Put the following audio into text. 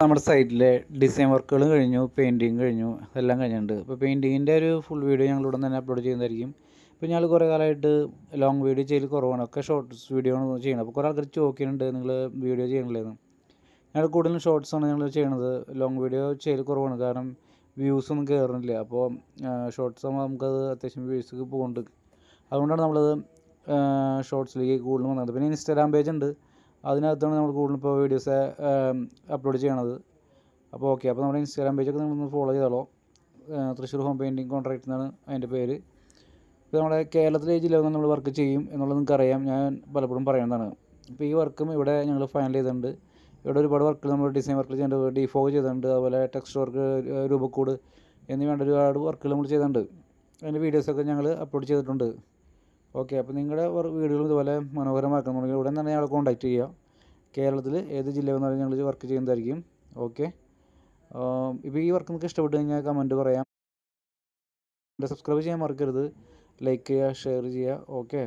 നമ്മുടെ സൈറ്റിലെ ഡിസൈൻ വർക്കുകൾ കഴിഞ്ഞു, പെയിൻറ്റിങ് കഴിഞ്ഞു, എല്ലാം കഴിഞ്ഞിട്ടുണ്ട്. അപ്പോൾ പെയിൻറ്റിങ്ങിൻ്റെ ഒരു ഫുൾ വീഡിയോ ഞങ്ങൾ ഇവിടെ തന്നെ അപ്ലോഡ് ചെയ്യുന്നതായിരിക്കും. ഇപ്പോൾ ഞങ്ങൾ കുറേ കാലമായിട്ട് ലോങ് വീഡിയോ ചെയ്യൽ കുറവാണ്, ഒക്കെ ഷോർട്ട്സ് വീഡിയോ ആണ് ചെയ്യുന്നത്. അപ്പോൾ കുറേ ആൾക്കാർ ചോദിക്കുന്നുണ്ട് നിങ്ങൾ വീഡിയോ ചെയ്യണില്ലെന്ന്. ഞങ്ങൾ കൂടുതലും ഷോർട്സാണ് ഞങ്ങൾ ചെയ്യണത്. ലോങ് വീഡിയോ ചെയ്യൽ കുറവാണ്, കാരണം വ്യൂസ് ഒന്നും കയറുന്നില്ല. അപ്പോൾ ഷോർട്സ് ആകുമ്പോൾ നമുക്കത് അത്യാവശ്യം വ്യൂസ് പോകുന്നുണ്ട്. അതുകൊണ്ടാണ് നമ്മളത് ഷോർട്സിലേക്ക് കൂടുതലും വന്നത്. പിന്നെ ഇൻസ്റ്റാഗ്രാം പേജ് ഉണ്ട്, അതിനകത്താണ് നമ്മൾ കൂടുതലും ഇപ്പോൾ വീഡിയോസ് അപ്ലോഡ് ചെയ്യണത്. അപ്പോൾ ഓക്കെ, അപ്പോൾ നമ്മുടെ ഇൻസ്റ്റാഗ്രാം പേജൊക്കെ നിങ്ങളൊന്ന് ഫോളോ ചെയ്തോളൂ. തൃശ്ശൂർ ഹോം പെയിൻറ്റിങ് കോൺട്രാക്ട് എന്നാണ് അതിൻ്റെ പേര്. ഇപ്പോൾ നമ്മുടെ കേരളത്തിലെ ജില്ലയിൽ നമ്മൾ വർക്ക് ചെയ്യും എന്നുള്ളത് നിങ്ങൾക്കറിയാം, ഞാൻ പലപ്പോഴും പറയുന്നതാണ്. ഇപ്പോൾ ഈ വർക്കും ഇവിടെ ഞങ്ങൾ ഫൈനൽ ചെയ്തിട്ടുണ്ട്. ഇവിടെ ഒരുപാട് വർക്കുകൾ നമ്മൾ ഡിസൈൻ വർക്കുകൾ ചെയ്തിട്ടുണ്ട്, ഡിഫോഗ് ചെയ്തിട്ടുണ്ട്, അതുപോലെ ടെക്സ്റ്റ് വർക്ക്, രൂപക്കൂട് എന്നീ വേണ്ട ഒരുപാട് വർക്കുകൾ നമ്മൾ ചെയ്തിട്ടുണ്ട്. അതിൻ്റെ വീഡിയോസൊക്കെ ഞങ്ങൾ അപ്ലോഡ് ചെയ്തിട്ടുണ്ട്. ഓക്കെ, അപ്പോൾ നിങ്ങളുടെ വീഡിയോകൾ ഇതുപോലെ മനോഹരമാക്കണമെങ്കിൽ ഉടൻ തന്നെ ഞങ്ങളെ കോൺടാക്റ്റ് ചെയ്യുക. കേരളത്തിൽ ഏത് ജില്ലയിൽ നിന്നാലും ഞങ്ങൾ വർക്ക് ചെയ്യുന്നതായിരിക്കും. ഓക്കെ, ഇപ്പോൾ ഈ വർക്ക് നിങ്ങൾക്ക് ഇഷ്ടപ്പെട്ട് കഴിഞ്ഞാൽ കമൻറ്റ് പറയാം. സബ്സ്ക്രൈബ് ചെയ്യാൻ മറക്കരുത്, ലൈക്ക് ചെയ്യുക, ഷെയർ ചെയ്യുക. ഓക്കെ.